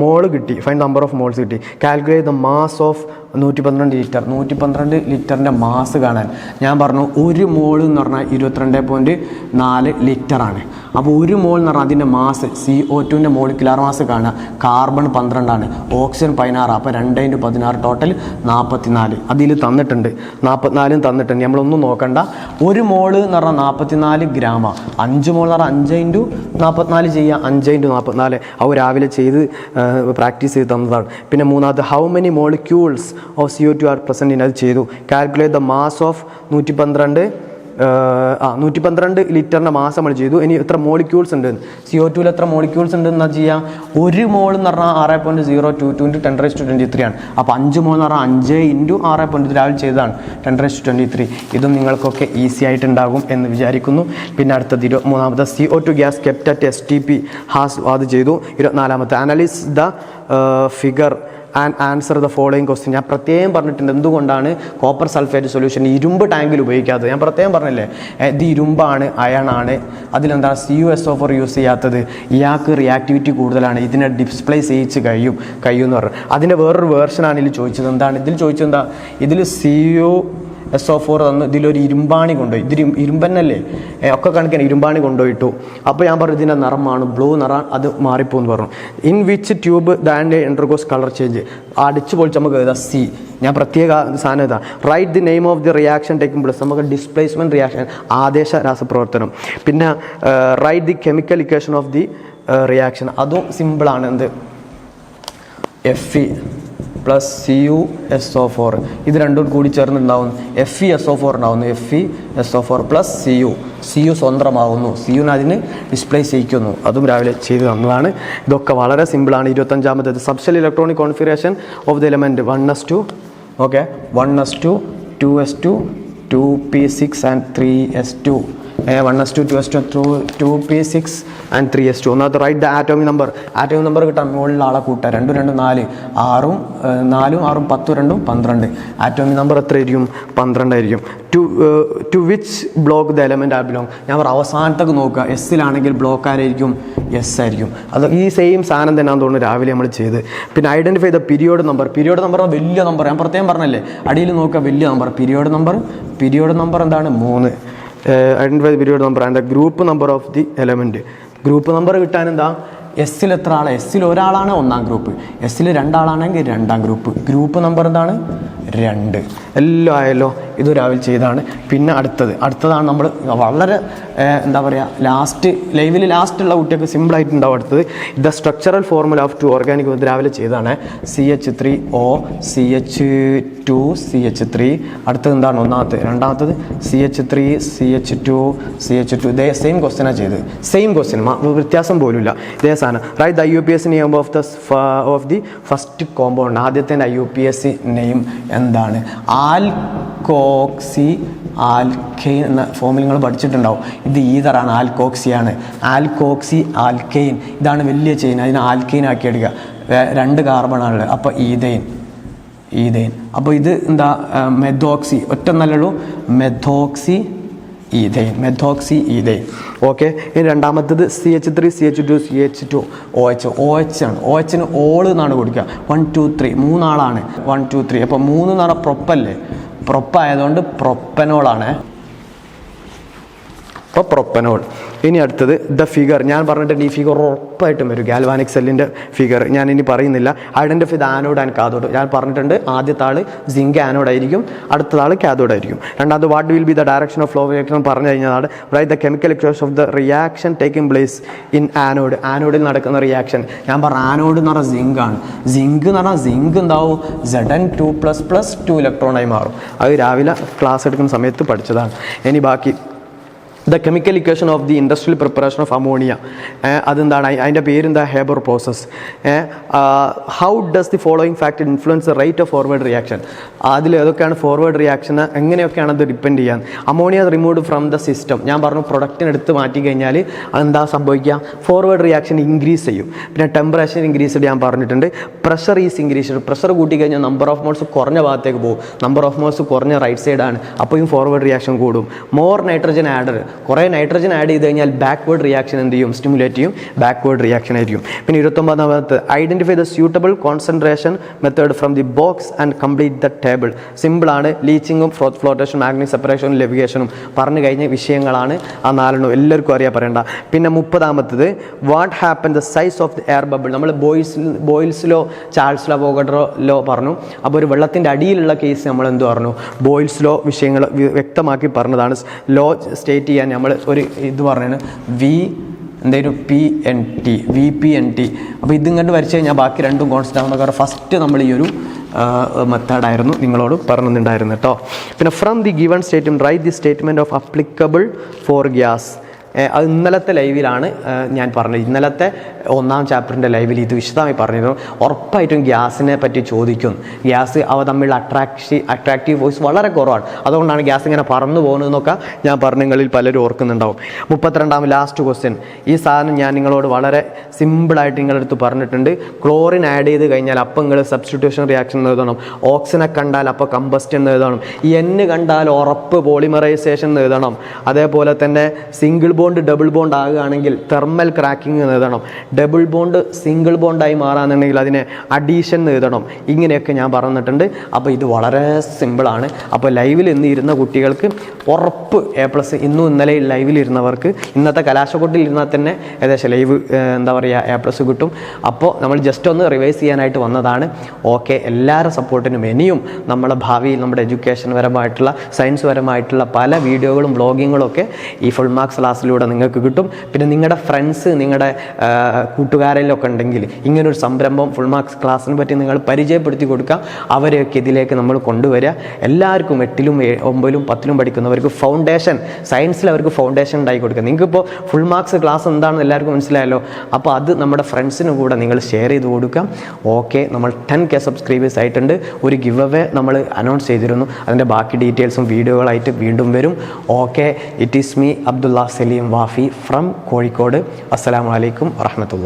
മോള് കിട്ടി, ഫൈൻ നമ്പർ ഓഫ് മോൾസ് കിട്ടി. Calculate the mass of 112 litre. 112 ലിറ്ററിൻ്റെ മാസ് കാണാൻ ഞാൻ പറഞ്ഞു 1 മോൾ എന്ന് പറഞ്ഞാൽ 22.4 ലിറ്ററാണ്. അപ്പോൾ 1 മോൾ എന്ന് പറഞ്ഞാൽ അതിൻ്റെ മാസ് CO2ൻ്റെ മോളിക്കുലാർ മാസ് കാണുക. കാർബൺ 12 ആണ്, ഓക്സിജൻ 16. അപ്പോൾ 2 × 16 ടോട്ടൽ 44. അതിൽ തന്നിട്ടുണ്ട് 44 തന്നിട്ടുണ്ട്. നമ്മളൊന്നും നോക്കണ്ട. 1 മോൾ എന്ന് പറഞ്ഞാൽ 44 ഗ്രാമാണ്. 5 മോൾ എന്ന് പറഞ്ഞാൽ 5 × 44 ചെയ്യുക. 5 × 44 അവ രാവിലെ ചെയ്ത് പ്രാക്ടീസ് ചെയ്ത് തന്നതാണ്. പിന്നെ മൂന്നാമത് how many molecules of CO2 are present in, അത് ചെയ്തു. കാൽക്കുലേറ്റ് ദ മാസ് ഓഫ് 112 ലിറ്ററിൻ്റെ മാസം നമ്മൾ ചെയ്തു. ഇനി എത്ര മോളിക്യൂൾസ് ഉണ്ട് CO2ൽ എത്ര മോളിക്യൂൾസ് ഉണ്ട് എന്നാൽ ചെയ്യാം. 1 മോൾ എന്ന് പറഞ്ഞാൽ 6.022 × 10⁻23 ആണ്. അപ്പോൾ 5 മോൾ എന്ന് പറഞ്ഞാൽ 5 × 6. രാവിലെ ചെയ്തതാണ് 10⁻23. ഇതും നിങ്ങൾക്കൊക്കെ ഈസി ആയിട്ടുണ്ടാകും എന്ന് വിചാരിക്കുന്നു. പിന്നെ അടുത്തത് 23ാമത്തെ CO2 gas kept at STP has, അത് ചെയ്തു. 24ാമത്തെ analyse the figure and answer the following question. ഞാൻ പ്രത്യേകം പറഞ്ഞിട്ടുണ്ട് എന്തുകൊണ്ടാണ് കോപ്പർ സൾഫേറ്റ് സൊല്യൂഷൻ ഇരുമ്പ് ടാങ്കിൽ ഉപയോഗിക്കാത്തത്. ഞാൻ പ്രത്യേകം പറഞ്ഞില്ലേ, ഇത് ഇരുമ്പാണ്, അയണാണ്. അതിലെന്താണ് CuSO4 യൂസ് ചെയ്യാത്തത്? ഇയാൾക്ക് റിയാക്ടിവിറ്റി കൂടുതലാണ്, ഇതിനെ ഡിസ്പ്ലേസ് ചെയ്യിച്ച് കഴിയും എന്ന് പറഞ്ഞു. അതിൻ്റെ വേറൊരു വേർഷനാണ് ഇതിൽ ചോദിച്ചത്. എന്താണ് ഇതിൽ ചോദിച്ചത്? എന്താ ഇതിൽ CuSO4 തന്നു, ഇതിലൊരു ഇരുമ്പാണി കൊണ്ടുപോയി. ഇത് ഇരുമ്പന്നല്ലേ, ഒക്കെ കണക്കിന് ഇരുമ്പാണി കൊണ്ടുപോയിട്ടു. അപ്പോൾ ഞാൻ പറഞ്ഞു ഇതിൻ്റെ നിറമാണ് ബ്ലൂ നിറം, അത് മാറിപ്പോന്ന് പറഞ്ഞു. In which tube the and undergoes colour change, അടിച്ച് പൊളിച്ച് നമുക്ക് എഴുതാം C. ഞാൻ പ്രത്യേക സാധനം ഇതാ. Write the name of the reaction taking place, നമുക്ക് ഡിസ്പ്ലേസ്മെൻറ്റ് റിയാക്ഷൻ, ആദേശ രാസപ്രവർത്തനം. പിന്നെ write the chemical equation of the reaction, അതും സിമ്പിളാണ്. എന്ത് Fe പ്ലസ് CuSO4 ഇത് രണ്ടും കൂടി ചേർന്നുണ്ടാവും FeSO4 ഉണ്ടാവുന്നു. FeSO4 പ്ലസ് Cu സ്വന്തമാകുന്നു. Cu അതിന് ഡിസ്പ്ലേസ് ചെയ്യിക്കുന്നു. അതും രാവിലെ ചെയ്ത് തന്നതാണ്. ഇതൊക്കെ വളരെ സിമ്പിളാണ്. 25ാമത്തേത് subshell electronic configuration of the element 1s2 okay 1s2 2s2 2p6 and 3s2 1s2 2s2 2p6 and 3s2. ഒന്നാമത്തെ റൈറ്റ് ദ ആറ്റോമിക് നമ്പർ കിട്ടാൻ മുകളിൽ ആളെ കൂട്ടുക 2 2 4 6 4 6 10 2 12 ആറ്റോമിക് നമ്പർ എത്ര ആയിരിക്കും 12 ആയിരിക്കും. To which block the element are belong ഞാൻ പറ അവസാനത്തേക്ക് നോക്കുക. എസ്സിലാണെങ്കിൽ ബ്ലോക്ക് ആരായിരിക്കും എസ് ആയിരിക്കും. അത് ഈ സെയിം സാധനം തന്നെയാണെന്ന് തോന്നുന്നു രാവിലെ നമ്മൾ ചെയ്ത്. പിന്നെ ഐഡൻറ്റിഫൈ ദ പീരിയോഡ് നമ്പർ വലിയ നമ്പർ ഞാൻ പ്രത്യേകം പറഞ്ഞല്ലേ അടിയിൽ നോക്കുക വലിയ നമ്പർ പീരിയോഡ് നമ്പർ എന്താണ് 3. Identify the period number and the group number of the element. Group number കിട്ടാൻ എന്താ എസ്സിൽ എത്ര ആളെ എസ്സിൽ ഒരാളാണ് ഒന്നാം ഗ്രൂപ്പ് എസ്സിൽ 2 ആളാണെങ്കിൽ 2ാം ഗ്രൂപ്പ് നമ്പർ എന്താണ് 2. എല്ലാം ആയല്ലോ. ഇത് രാവിലെ ചെയ്താണ്. പിന്നെ അടുത്തതാണ് നമ്മൾ വളരെ എന്താ പറയുക ലൈവിൽ ലാസ്റ്റുള്ള കുട്ടിയൊക്കെ സിമ്പിളായിട്ടുണ്ടാവും. അടുത്തത് the structural formula of 2 organic രാവിലെ ചെയ്താണ്. CH3O CH2 CH3. അടുത്തത് എന്താണ് രണ്ടാമത്തത് CH3 CH2 ഇതേ സെയിം ക്വസ്റ്റ്യനാണ് ചെയ്തത്. സെയിം ക്വസ്റ്റ്യൻ വ്യത്യാസം പോലുമില്ല. ഇതേ സാധനം. Write the IUPAC name of the first compound. ആദ്യത്തെ IUPAC നെയിം എന്താണ് ആൽക്കോക്സി ആൽക്കെയിൻ എന്ന ഫോമിൽ നിങ്ങൾ പഠിച്ചിട്ടുണ്ടാവും. ഇത് ഈതറാണ് ആൽക്കോക്സി ആൽക്കെയിൻ. ഇതാണ് വലിയ ചെയിൻ. അതിനെ ആൽക്കെയിൻ ആക്കി എടുക്കുക. 2 കാർബണാണുള്ളത്. അപ്പോൾ ഈതെയിൻ. അപ്പോൾ ഇത് എന്താ മെഥോക്സി ഒറ്റ നല്ലുള്ളൂ മെഥോക്സി ഈതെയിൻ. ഓക്കെ. ഇനി രണ്ടാമത്തത് CH3 CH2 CH2 OH ആണ്. OHന് ഓൾ എന്നാണ് കൊടുക്കുക. 1 2 3 3 ആളാണ് 1 2 3. അപ്പോൾ 3 എന്ന് പറഞ്ഞാൽ പ്രൊപ്പല്ലേ പ്രൊപ്പായതുകൊണ്ട് പ്രൊപ്പനോളാണ്. അപ്പോൾ പ്രൊപ്പനോൾ. ഇനി അടുത്തത് ദ ഫിഗർ ഞാൻ പറഞ്ഞിട്ടുണ്ട്. ഈ ഫിഗർ ഉറപ്പായിട്ടും വരും ഗാൽവാനിക് സെല്ലിൻ്റെ ഫിഗർ. ഞാൻ ഇനി പറയുന്നില്ല. Identify the anode and cathode ഞാൻ പറഞ്ഞിട്ടുണ്ട്. ആദ്യത്തെ ആൾ സിങ്ക് ആനോഡ് ആയിരിക്കും. അടുത്ത ആൾ കാഥോഡ് ആയിരിക്കും. രണ്ടാമത് what will be the direction of flow reaction പറഞ്ഞു കഴിഞ്ഞാൽ write the chemical equation of the reaction taking place in ആനോഡിൽ നടക്കുന്ന റിയാക്ഷൻ. ഞാൻ പറഞ്ഞ ആനോഡ് എന്ന് പറഞ്ഞാൽ സിങ്ക് എന്ന് പറഞ്ഞാൽ സിങ്ക് എന്താവും Zn2++ 2 ഇലക്ട്രോണായി മാറും. അത് രാവിലെ ക്ലാസ് എടുക്കുന്ന സമയത്ത് പഠിച്ചതാണ്. ഇനി ബാക്കി the chemical equation of the industrial preparation of ammonia. അതെന്താണ് അതിൻ്റെ പേരെന്താ Haber process. How does the following factor influence the rate of forward reaction. അതിൽ ഏതൊക്കെയാണ് ഫോർവേഡ് റിയാക്ഷൻ എങ്ങനെയൊക്കെയാണ് അത് ഡിപ്പെൻഡ് ചെയ്യാൻ. Ammonia removed from the system ഞാൻ പറഞ്ഞു പ്രൊഡക്റ്റിനെടുത്ത് മാറ്റി കഴിഞ്ഞാൽ അതെന്താ സംഭവിക്കുക ഫോർവേഡ് റിയാക്ഷൻ ഇൻക്രീസ് ചെയ്യും. പിന്നെ ടെമ്പറേച്ചർ ഇൻക്രീസ്ഡ് ഞാൻ പറഞ്ഞിട്ടുണ്ട്. Pressure is increased. പ്രഷർ കൂട്ടി കഴിഞ്ഞാൽ നമ്പർ ഓഫ് മോൾസ് കുറഞ്ഞ ഭാഗത്തേക്ക് പോകും. നമ്പർ ഓഫ് മോൾസ് കുറഞ്ഞ റൈറ്റ് സൈഡാണ്. അപ്പോഴും ഫോർവേഡ് റിയാക്ഷൻ കൂടും. മോർ നൈട്രജൻ ആഡർ കുറേ നൈട്രജൻ ആഡ് ചെയ്ത് കഴിഞ്ഞാൽ ബാക്ക്വേർഡ് റിയാക്ഷൻ എന്ത് ചെയ്യും സ്റ്റിമുലേറ്റ് ചെയ്യും. ബാക്ക്വേർഡ് റിയാക്ഷൻ ആയിരിക്കും. പിന്നെ 29ാമത്തെ identify the suitable concentration method from the box and complete the table. സിമ്പിളാണ്. ലീച്ചിങ്ങും ഫ്ലോട്ടേഷൻ മാഗ്നറ്റിക് സെപ്പറേഷനും ലെവിഗേഷനും പറഞ്ഞു കഴിഞ്ഞ വിഷയങ്ങളാണ് ആ 4 എല്ലാവർക്കും അറിയാൻ പറയണ്ട. പിന്നെ 30ാമത്തത് what happen the size of the air bubble. നമ്മൾ ബോയിൽസിലോ ചാൾസ് ലോ പറഞ്ഞു. അപ്പോൾ ഒരു വെള്ളത്തിൻ്റെ അടിയിലുള്ള കേസ് നമ്മൾ എന്ത് പറഞ്ഞു ബോയിൽസ് ലോ വിഷയങ്ങൾ വ്യക്തമാക്കി പറഞ്ഞതാണ്. ലോ സ്റ്റേറ്റ് ചെയ്യാൻ നമ്മൾ ഒരു ഇത് പറഞ്ഞാണ് VPNT. അപ്പോൾ ഇതിങ്ങോട്ട് വരച്ച് കഴിഞ്ഞാൽ ബാക്കി 2 കോൺസ്റ്റൻ്റ് ആവുന്ന കാരണം ഫസ്റ്റ് നമ്മൾ ഈ ഒരു മെത്തേഡായിരുന്നു നിങ്ങളോട് പറഞ്ഞിട്ടുണ്ടായിരുന്നു കേട്ടോ. പിന്നെ from the given statement write the statement of applicable for gas. അത് ഇന്നലത്തെ ലൈവിലാണ് ഞാൻ പറഞ്ഞത്. ഇന്നലത്തെ 1ാം ചാപ്റ്ററിൻ്റെ ലൈവിൽ ഇത് വിശദമായി പറഞ്ഞിരുന്നു. ഉറപ്പായിട്ടും ഗ്യാസിനെ പറ്റി ചോദിക്കും. ഗ്യാസ് അവ തമ്മിലുള്ള അട്രാക്റ്റീവ് വോയിസ് വളരെ കുറവാണ്. അതുകൊണ്ടാണ് ഗ്യാസ് ഇങ്ങനെ പറന്നു പോകുന്നതെന്നൊക്കെ ഞാൻ പറഞ്ഞങ്ങളിൽ പലരും ഓർക്കുന്നുണ്ടാവും. 32ാം ലാസ്റ്റ് ക്വസ്റ്റ്യൻ. ഈ സാധനം ഞാൻ നിങ്ങളോട് വളരെ സിമ്പിളായിട്ട് നിങ്ങളടുത്ത് പറഞ്ഞിട്ടുണ്ട്. ക്ലോറിൻ ആഡ് ചെയ്ത് കഴിഞ്ഞാൽ അപ്പം നിങ്ങൾ സബ്സ്റ്റിറ്റ്യൂഷൻ റിയാക്ഷൻ എന്ന് എഴുതണം. ഓക്സിജനെ കണ്ടാൽ അപ്പോൾ കമ്പസ്റ്റൻ എന്ന് എഴുതണം. കണ്ടാൽ ഉറപ്പ് പോളിമറൈസേഷൻ എന്ന് എഴുതണം. അതേപോലെ തന്നെ സിംഗിൾ ബോണ്ട് ഡബിൾ ബോണ്ട് ആകുകയാണെങ്കിൽ തെർമൽ ക്രാക്കിംഗ് എന്ന് എഴുതണം. ഡബിൾ ബോണ്ട് സിംഗിൾ ബോണ്ടായി മാറാന്നുണ്ടെങ്കിൽ അതിനെ അഡീഷൻ എന്ന് എഴുതണം. ഇങ്ങനെയൊക്കെ ഞാൻ പറഞ്ഞിട്ടുണ്ട്. അപ്പോൾ ഇത് വളരെ സിമ്പിളാണ്. അപ്പോൾ ലൈവിൽ ഇന്ന് ഇരുന്ന കുട്ടികൾക്ക് ഉറപ്പ് A+ ഇന്നും ഇന്നലെ ലൈവിലിരുന്നവർക്ക് ഇന്നത്തെ കലാശക്കൊട്ടിൽ ഇരുന്നാൽ തന്നെ ഏകദേശം ലൈവ് എന്താ പറയുക A+ കിട്ടും. അപ്പോൾ നമ്മൾ ജസ്റ്റ് ഒന്ന് റിവൈസ് ചെയ്യാനായിട്ട് വന്നതാണ്. ഓക്കെ. എല്ലാവരുടെ സപ്പോർട്ടിനും ഇനിയും നമ്മളെ ഭാവിയിൽ നമ്മുടെ എഡ്യൂക്കേഷൻ പരമായിട്ടുള്ള സയൻസ് പരമായിട്ടുള്ള പല വീഡിയോകളും ബ്ലോഗിങ്ങുകളും ഒക്കെ ഈ ഫുൾ മാർക്സ് ക്ലാസ്സിലൂടെ ക്ലാസ്സിലൂടെ നിങ്ങൾക്ക് കിട്ടും. പിന്നെ നിങ്ങളുടെ ഫ്രണ്ട്സ്, നിങ്ങളുടെ കൂട്ടുകാരിലൊക്കെ ഉണ്ടെങ്കിൽ ഇങ്ങനൊരു സംരംഭം ഫുൾ മാർക്സ് ക്ലാസ്സിനെ പറ്റി നിങ്ങൾ പരിചയപ്പെടുത്തി കൊടുക്കുക. അവരെയൊക്കെ ഇതിലേക്ക് നമ്മൾ കൊണ്ടുവരിക. എല്ലാവർക്കും 8ലും 9ലും 10ലും പഠിക്കുന്നവർക്ക് ഫൗണ്ടേഷൻ, സയൻസിൽ അവർക്ക് ഫൗണ്ടേഷൻ ഉണ്ടാക്കി കൊടുക്കുക. നിങ്ങൾക്കിപ്പോൾ ഫുൾ മാർക്സ് ക്ലാസ് എന്താണെന്ന് എല്ലാവർക്കും മനസ്സിലായല്ലോ. അപ്പോൾ അത് നമ്മുടെ ഫ്രണ്ട്സിന് കൂടെ നിങ്ങൾ ഷെയർ ചെയ്ത് കൊടുക്കുക. ഓക്കെ, നമ്മൾ 10K സബ്സ്ക്രൈബേഴ്സ് ആയിട്ടുണ്ട്. ഒരു ഗിവ് അവേ നമ്മൾ അനൗൺസ് ചെയ്തിരുന്നു. അതിൻ്റെ ബാക്കി ഡീറ്റെയിൽസും വീഡിയോകളായിട്ട് വീണ്ടും വരും. Okay, it is me Abdulla Salim Wafi from Kozhikode. അസ്സലാമു അലൈക്കും വറഹ്മത്തുള്ളാഹി.